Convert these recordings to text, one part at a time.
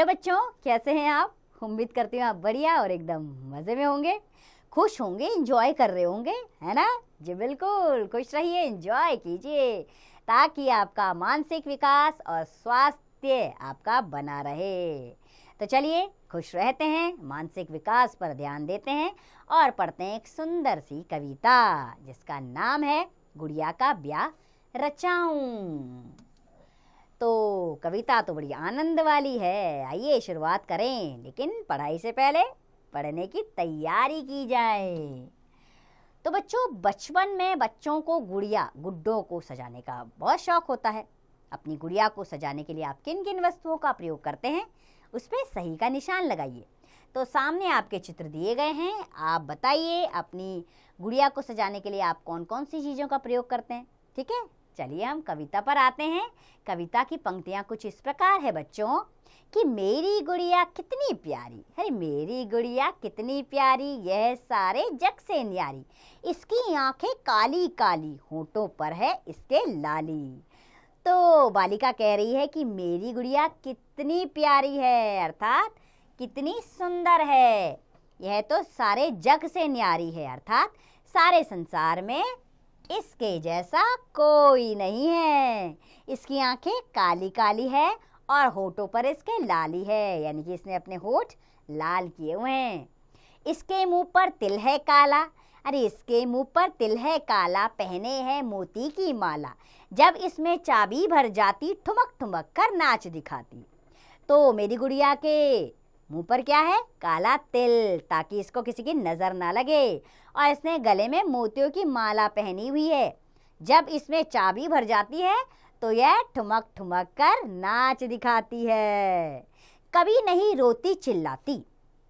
Hello बच्चों, कैसे हैं आप? उम्मीद करती हूँ आप बढ़िया और एकदम मज़े में होंगे, खुश होंगे, एंजॉय कर रहे होंगे, है ना? जी बिल्कुल, खुश रहिए, एंजॉय कीजिए ताकि आपका मानसिक विकास और स्वास्थ्य आपका बना रहे। तो चलिए खुश रहते हैं, मानसिक विकास पर ध्यान देते हैं और पढ़ते हैं एक सुंदर सी कविता जिसका नाम है गुड़िया का ब्याह रचाऊं। तो कविता तो बड़ी आनंद वाली है, आइए शुरुआत करें, लेकिन पढ़ाई से पहले पढ़ने की तैयारी की जाए। तो बच्चों, बचपन में बच्चों को गुड्डों को सजाने का बहुत शौक होता है। अपनी गुड़िया को सजाने के लिए आप किन किन वस्तुओं का प्रयोग करते हैं, उस पर सही का निशान लगाइए। तो सामने आपके चित्र दिए गए हैं, आप बताइए अपनी गुड़िया को सजाने के लिए आप कौन कौन सी चीज़ों का प्रयोग करते हैं। ठीक है, चलिए हम कविता पर आते हैं। कविता की पंक्तियाँ कुछ इस प्रकार है बच्चों कि मेरी गुड़िया कितनी प्यारी, अरे मेरी गुड़िया कितनी प्यारी, यह सारे जग से न्यारी, इसकी आंखें काली काली, होठों पर है इसके लाली। तो बालिका कह रही है कि मेरी गुड़िया कितनी प्यारी है, अर्थात कितनी सुंदर है, यह तो सारे जग से न्यारी है, अर्थात सारे संसार में इसके जैसा कोई नहीं है। इसकी आंखें काली काली है और होठों पर इसके लाली है, यानी कि इसने अपने होठ लाल किए हुए हैं। इसके मुंह पर तिल है काला, अरे इसके मुंह पर तिल है काला, पहने हैं मोती की माला, जब इसमें चाबी भर जाती ठुमक ठुमक कर नाच दिखाती। तो मेरी गुड़िया के मुंह पर क्या है? काला तिल, ताकि इसको किसी की नज़र ना लगे, और इसने गले में मोतियों की माला पहनी हुई है। जब इसमें चाबी भर जाती है तो यह ठुमक ठुमक कर नाच दिखाती है। कभी नहीं रोती चिल्लाती,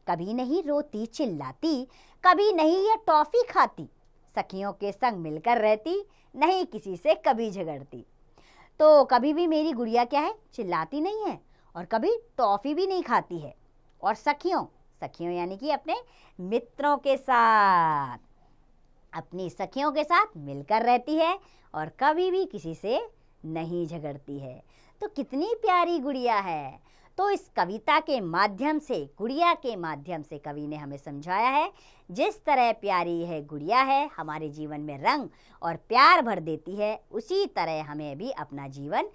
कभी नहीं रोती चिल्लाती, कभी नहीं यह टॉफ़ी खाती, सखियों के संग मिलकर रहती, नहीं किसी से कभी झगड़ती। तो कभी भी मेरी गुड़िया क्या है? चिल्लाती नहीं है और कभी टॉफ़ी भी नहीं खाती है, और सखियों यानी कि अपने मित्रों के साथ, अपनी सखियों के साथ मिलकर रहती है और कभी भी किसी से नहीं झगड़ती है। तो कितनी प्यारी गुड़िया है। तो इस कविता के माध्यम से, गुड़िया के माध्यम से कवि ने हमें समझाया है जिस तरह प्यारी है गुड़िया है, हमारे जीवन में रंग और प्यार भर देती है, उसी तरह हमें भी अपना जीवन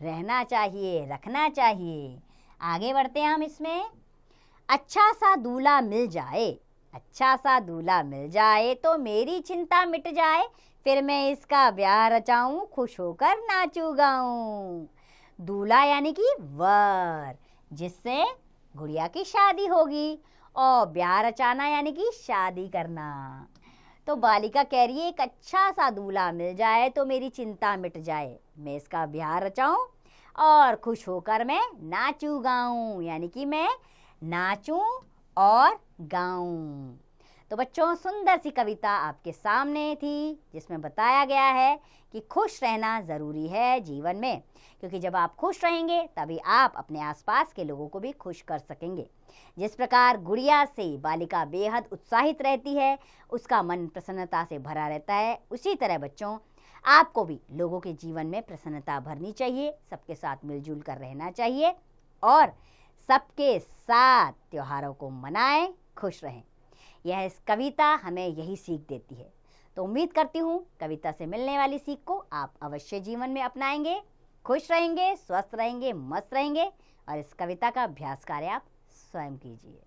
रहना चाहिए, रखना चाहिए। आगे बढ़ते हैं हम इसमें। अच्छा सा दूल्हा मिल जाए, अच्छा सा दूल्हा मिल जाए तो मेरी चिंता मिट जाए, फिर मैं इसका ब्याह रचाऊं, खुश होकर नाचूं गाऊं। दूल्हा यानी कि वर, जिससे गुड़िया की शादी होगी, और ब्याह रचाना यानी कि शादी करना। तो बालिका कह रही है एक अच्छा सा दूल्हा मिल जाए तो मेरी चिंता मिट जाए, मैं इसका ब्याह रचाऊं और खुश होकर मैं नाचूं गाऊं, यानी कि मैं नाचूं और गाऊं। तो बच्चों, सुंदर सी कविता आपके सामने थी जिसमें बताया गया है कि खुश रहना ज़रूरी है जीवन में, क्योंकि जब आप खुश रहेंगे तभी आप अपने आसपास के लोगों को भी खुश कर सकेंगे। जिस प्रकार गुड़िया से बालिका बेहद उत्साहित रहती है, उसका मन प्रसन्नता से भरा रहता है, उसी तरह बच्चों आपको भी लोगों के जीवन में प्रसन्नता भरनी चाहिए, सबके साथ मिलजुल कर रहना चाहिए और सबके साथ त्योहारों को मनाएं, खुश रहें। यह इस कविता हमें यही सीख देती है। तो उम्मीद करती हूँ कविता से मिलने वाली सीख को आप अवश्य जीवन में अपनाएंगे, खुश रहेंगे, स्वस्थ रहेंगे, मस्त रहेंगे, और इस कविता का अभ्यास कार्य आप स्वयं कीजिए।